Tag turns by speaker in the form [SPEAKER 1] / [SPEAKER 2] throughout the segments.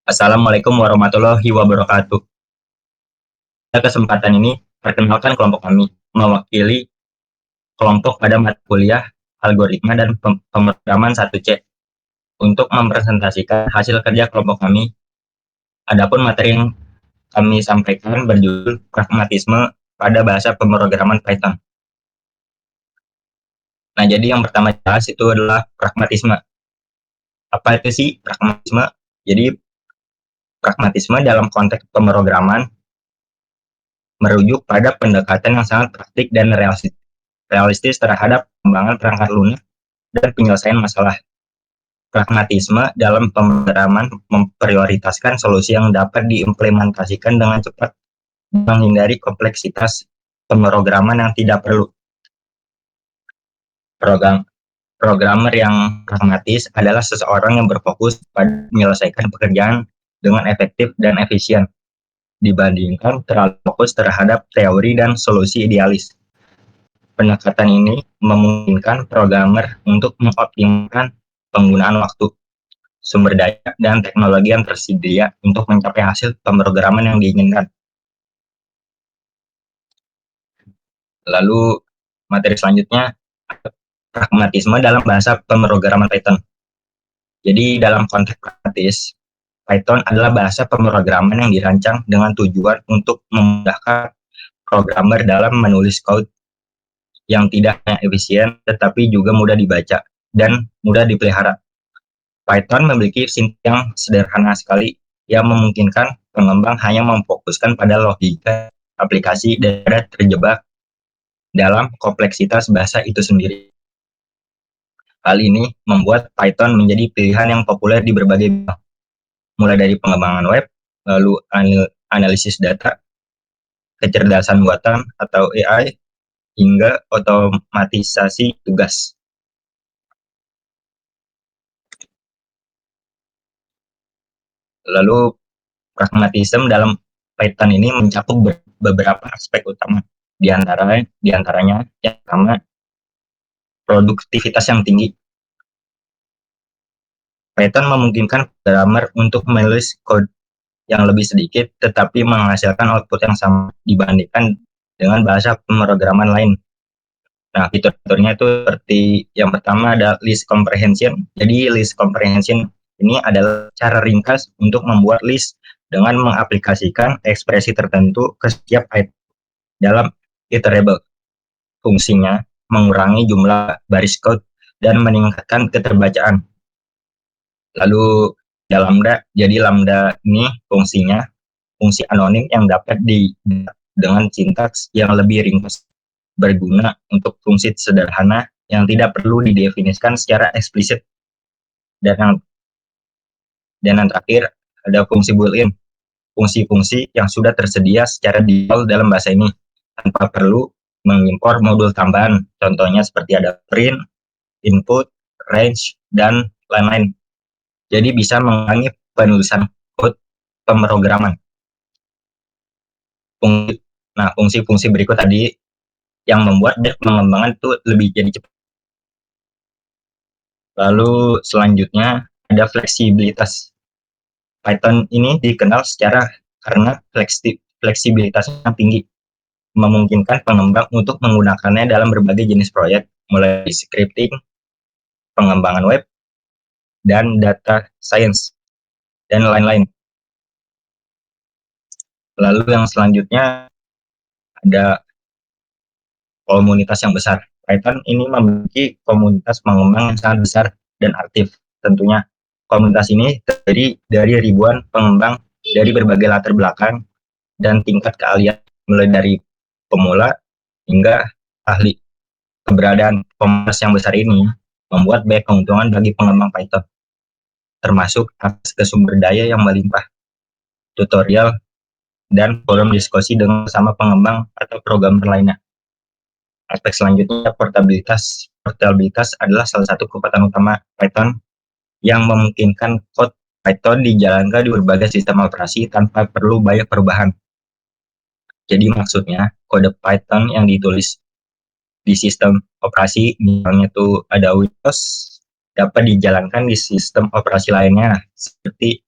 [SPEAKER 1] Assalamualaikum warahmatullahi wabarakatuh. Pada kesempatan ini, perkenalkan kelompok kami, mewakili kelompok pada mata kuliah Algoritma dan Pemrograman 1C untuk mempresentasikan hasil kerja kelompok kami. Adapun materi yang kami sampaikan berjudul Pragmatisme pada Bahasa Pemrograman Python. Nah, jadi yang pertama dibahas itu adalah pragmatisme. Apa itu sih pragmatisme? Jadi, pragmatisme dalam konteks pemrograman merujuk pada pendekatan yang sangat praktik dan realistis terhadap pengembangan perangkat lunak dan penyelesaian masalah. Pragmatisme dalam pemrograman memprioritaskan solusi yang dapat diimplementasikan dengan cepat, menghindari kompleksitas pemrograman yang tidak perlu. Programmer yang pragmatis adalah seseorang yang berfokus pada menyelesaikan pekerjaan dengan efektif dan efisien, dibandingkan terlalu fokus terhadap teori dan solusi idealis. Pendekatan ini memungkinkan programmer untuk mengoptimalkan penggunaan waktu, sumber daya, dan teknologi yang tersedia untuk mencapai hasil pemrograman yang diinginkan. Lalu materi selanjutnya, pragmatisme dalam bahasa pemrograman Python. Jadi dalam konteks pragmatis, Python adalah bahasa pemrograman yang dirancang dengan tujuan untuk memudahkan programmer dalam menulis code yang tidak hanya efisien tetapi juga mudah dibaca dan mudah dipelihara. Python memiliki sintaks yang sederhana sekali yang memungkinkan pengembang hanya memfokuskan pada logika aplikasi dan terjebak dalam kompleksitas bahasa itu sendiri. Hal ini membuat Python menjadi pilihan yang populer di berbagai bidang, mulai dari pengembangan web, lalu analisis data, kecerdasan buatan atau AI, hingga otomatisasi tugas. Lalu pragmatisme dalam Python ini mencakup beberapa aspek utama. Di antaranya yang pertama, produktivitas yang tinggi. Python memungkinkan programmer untuk menulis kode yang lebih sedikit tetapi menghasilkan output yang sama dibandingkan dengan bahasa pemrograman lain. Nah, fitur-fiturnya itu seperti yang pertama ada list comprehension. Jadi list comprehension ini adalah cara ringkas untuk membuat list dengan mengaplikasikan ekspresi tertentu ke setiap item dalam iterable. Fungsinya mengurangi jumlah baris code dan meningkatkan keterbacaan. Lalu ada lambda. Jadi lambda ini fungsinya fungsi anonim yang dapat dengan sintaks yang lebih ringkas, berguna untuk fungsi sederhana yang tidak perlu didefinisikan secara eksplisit. Dan yang terakhir ada fungsi built-in, fungsi-fungsi yang sudah tersedia secara default dalam bahasa ini tanpa perlu mengimpor modul tambahan. Contohnya seperti ada print, input, range, dan lain-lain. Jadi bisa mengurangi penulisan kode pemrograman. Fungsi-fungsi berikut tadi yang membuat pengembangan itu lebih jadi cepat. Lalu selanjutnya ada fleksibilitas. Python ini dikenal karena fleksibilitasnya tinggi, memungkinkan pengembang untuk menggunakannya dalam berbagai jenis proyek, mulai dari scripting, pengembangan web, dan data science, dan lain-lain. Lalu yang selanjutnya ada komunitas yang besar. Python ini memiliki komunitas pengembang yang sangat besar dan aktif. Tentunya komunitas ini terdiri dari ribuan pengembang dari berbagai latar belakang dan tingkat keahlian, mulai dari pemula hingga ahli. Keberadaan komunitas yang besar ini membuat banyak keuntungan bagi pengembang Python, termasuk akses ke sumber daya yang melimpah, tutorial, dan forum diskusi dengan bersama pengembang atau programmer lainnya. Aspek selanjutnya, portabilitas. Portabilitas adalah salah satu kekuatan utama Python yang memungkinkan kode Python dijalankan di berbagai sistem operasi tanpa perlu banyak perubahan. Jadi maksudnya, kode Python yang ditulis di sistem operasi, misalnya itu ada Windows, dapat dijalankan di sistem operasi lainnya, seperti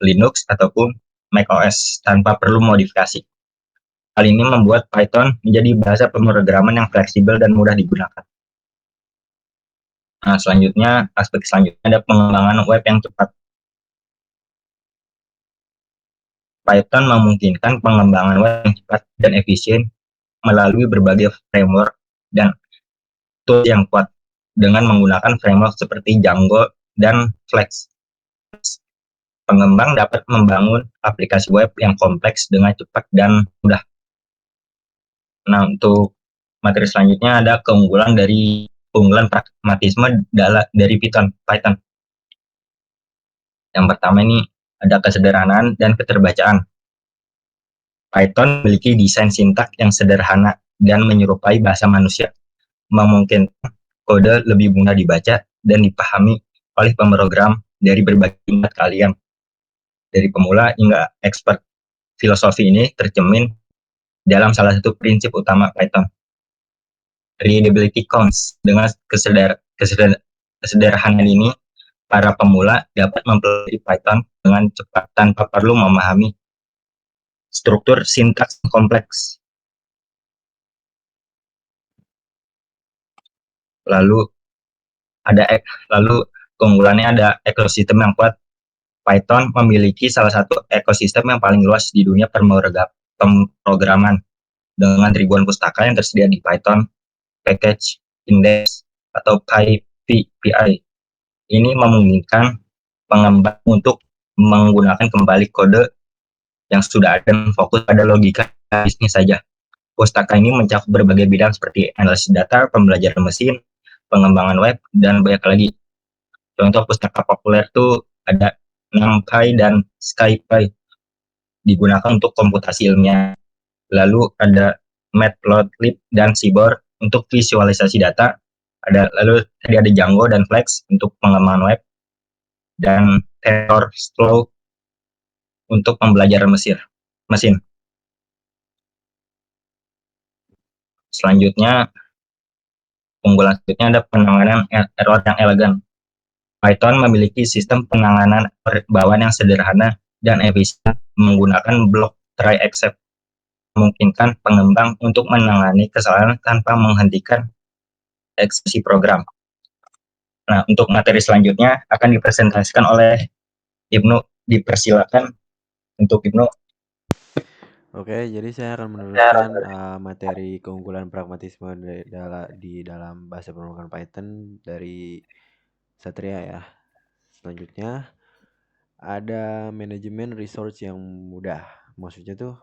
[SPEAKER 1] Linux ataupun macOS tanpa perlu modifikasi. Hal ini membuat Python menjadi bahasa pemrograman yang fleksibel dan mudah digunakan. Nah, selanjutnya, aspek selanjutnya ada pengembangan web yang cepat. Python memungkinkan pengembangan web yang cepat dan efisien melalui berbagai framework dan tools yang kuat dengan menggunakan framework seperti Django dan Flex. Pengembang dapat membangun aplikasi web yang kompleks dengan cepat dan mudah. Nah, untuk materi selanjutnya ada keunggulan pragmatisme dari Python. Yang pertama ini ada kesederhanaan dan keterbacaan. Python memiliki desain sintak yang sederhana dan menyerupai bahasa manusia, memungkinkan kode lebih mudah dibaca dan dipahami oleh pemrogram dari berbagai tingkat kalian, dari pemula hingga expert. Filosofi ini tercermin dalam salah satu prinsip utama Python, readability counts. Dengan kesederhanaan ini, para pemula dapat mempelajari Python dengan cepat tanpa perlu memahami struktur sintaks kompleks. Lalu keunggulannya ada ekosistem yang kuat. Python memiliki salah satu ekosistem yang paling luas di dunia pemrograman dengan ribuan pustaka yang tersedia di Python, package, index, atau PyPI. Ini memungkinkan pengembang untuk menggunakan kembali kode yang sudah ada dan fokus pada logika bisnis saja. Pustaka ini mencakup berbagai bidang seperti analisis data, pembelajaran mesin, pengembangan web, dan banyak lagi. Contoh pustaka populer itu ada NumPy dan SciPy, digunakan untuk komputasi ilmiah. Lalu ada Matplotlib dan Seaborn untuk visualisasi data. Lalu tadi ada Django dan Flex untuk pengembangan web, dan TensorFlow untuk pembelajaran mesin. Selanjutnya, keunggulan selanjutnya ada penanganan error yang elegan. Python memiliki sistem penanganan bawaan yang sederhana dan efisien menggunakan blok try except, memungkinkan pengembang untuk menangani kesalahan tanpa menghentikan eksekusi program. Nah, untuk materi selanjutnya akan dipresentasikan oleh Ibnu. Dipersilakan untuk Ibnu.
[SPEAKER 2] Oke, jadi saya akan meneruskan materi keunggulan pragmatisme di dalam bahasa pemrograman Python dari Satria ya. Selanjutnya ada manajemen resource yang mudah. Maksudnya tuh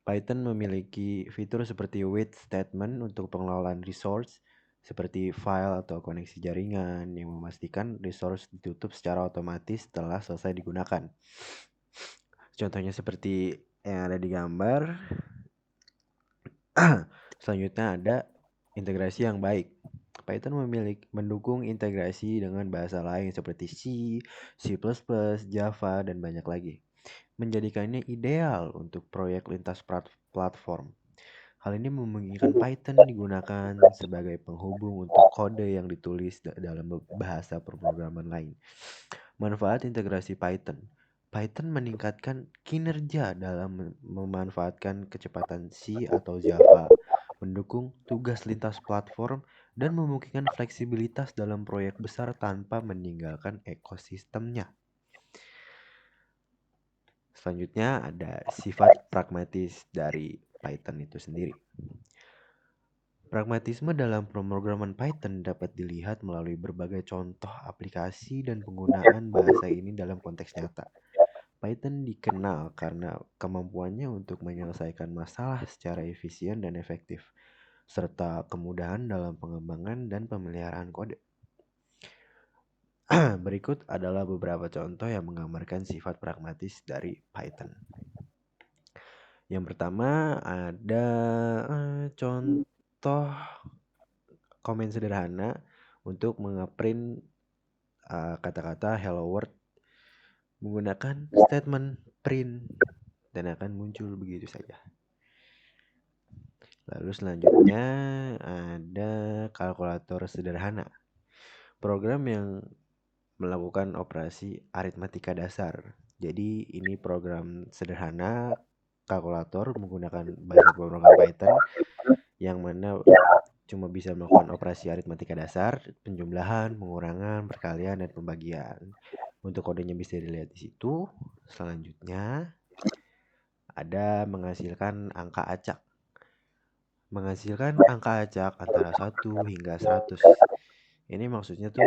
[SPEAKER 2] Python memiliki fitur seperti wait statement untuk pengelolaan resource seperti file atau koneksi jaringan yang memastikan resource ditutup secara otomatis setelah selesai digunakan. Contohnya seperti yang ada di gambar. Selanjutnya ada integrasi yang baik. Python mendukung integrasi dengan bahasa lain seperti C, C++, Java, dan banyak lagi. Menjadikannya ideal untuk proyek lintas platform. Hal ini memungkinkan Python digunakan sebagai penghubung untuk kode yang ditulis dalam bahasa pemrograman lain. Manfaat integrasi Python. Python meningkatkan kinerja dalam memanfaatkan kecepatan C atau Java, mendukung tugas lintas platform, dan memungkinkan fleksibilitas dalam proyek besar tanpa meninggalkan ekosistemnya. Selanjutnya ada sifat pragmatis dari Python itu sendiri. Pragmatisme dalam pemrograman Python dapat dilihat melalui berbagai contoh aplikasi dan penggunaan bahasa ini dalam konteks nyata. Python dikenal karena kemampuannya untuk menyelesaikan masalah secara efisien dan efektif, serta kemudahan dalam pengembangan dan pemeliharaan kode. Berikut adalah beberapa contoh yang menggambarkan sifat pragmatis dari Python. Yang pertama ada contoh komen sederhana untuk mengeprint kata-kata hello world menggunakan statement print dan akan muncul begitu saja. Lalu selanjutnya ada kalkulator sederhana. Program yang melakukan operasi aritmatika dasar. Jadi ini program sederhana kalkulator menggunakan bahasa pemrograman Python yang mana cuma bisa melakukan operasi aritmatika dasar, penjumlahan, pengurangan, perkalian, dan pembagian. Untuk kodenya bisa dilihat di situ. Selanjutnya ada menghasilkan angka acak. Menghasilkan angka acak antara 1 hingga 100. Ini maksudnya tuh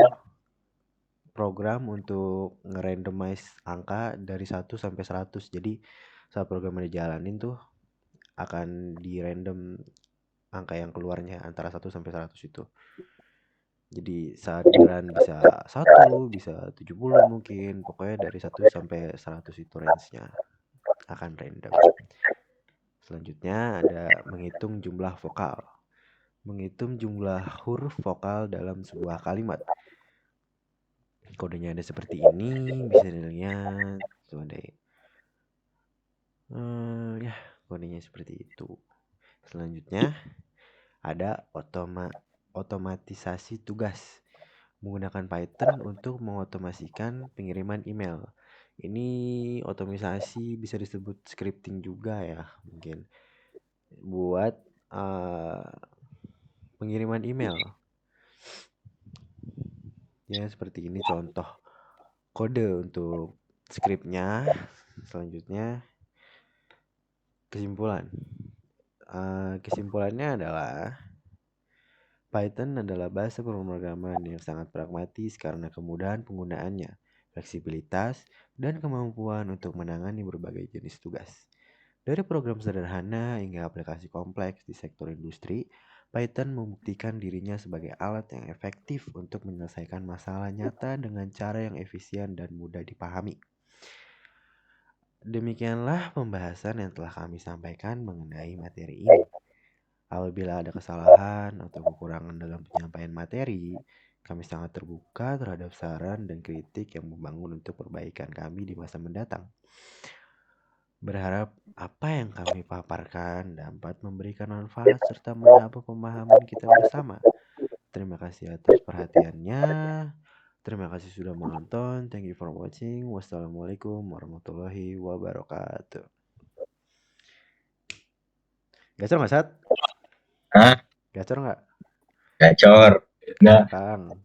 [SPEAKER 2] program untuk ngerandomize angka dari 1 sampai 100. Jadi saat program dijalanin tuh akan di random angka yang keluarnya antara 1 sampai 100 itu. Jadi saat dirun bisa 1, bisa 70 mungkin. Pokoknya dari 1 sampai 100 itu range-nya akan random. Selanjutnya ada menghitung jumlah vokal. Menghitung jumlah huruf vokal dalam sebuah kalimat. Kodenya ada seperti ini, bisa dilihat. Coba deh. Ya, kodenya seperti itu. Selanjutnya ada otomatisasi tugas. Menggunakan Python untuk mengotomasikan pengiriman email. Ini otomatisasi bisa disebut scripting juga ya, mungkin buat pengiriman email. Ya, seperti ini contoh kode untuk scriptnya. Selanjutnya kesimpulan. Kesimpulannya adalah Python adalah bahasa pemrograman yang sangat pragmatis karena kemudahan penggunaannya, fleksibilitas, dan kemampuan untuk menangani berbagai jenis tugas. Dari program sederhana hingga aplikasi kompleks di sektor industri, Python membuktikan dirinya sebagai alat yang efektif untuk menyelesaikan masalah nyata dengan cara yang efisien dan mudah dipahami. Demikianlah pembahasan yang telah kami sampaikan mengenai materi ini. Apabila ada kesalahan atau kekurangan dalam penyampaian materi, kami sangat terbuka terhadap saran dan kritik yang membangun untuk perbaikan kami di masa mendatang. Berharap apa yang kami paparkan dapat memberikan manfaat serta menambah pemahaman kita bersama. Terima kasih atas perhatiannya. Terima kasih sudah menonton. Thank you for watching. Wassalamualaikum warahmatullahi wabarakatuh. Gacor nggak, Sat?
[SPEAKER 1] Hah?
[SPEAKER 2] Gacor nggak?
[SPEAKER 1] Gacor. Nah,
[SPEAKER 2] Kang.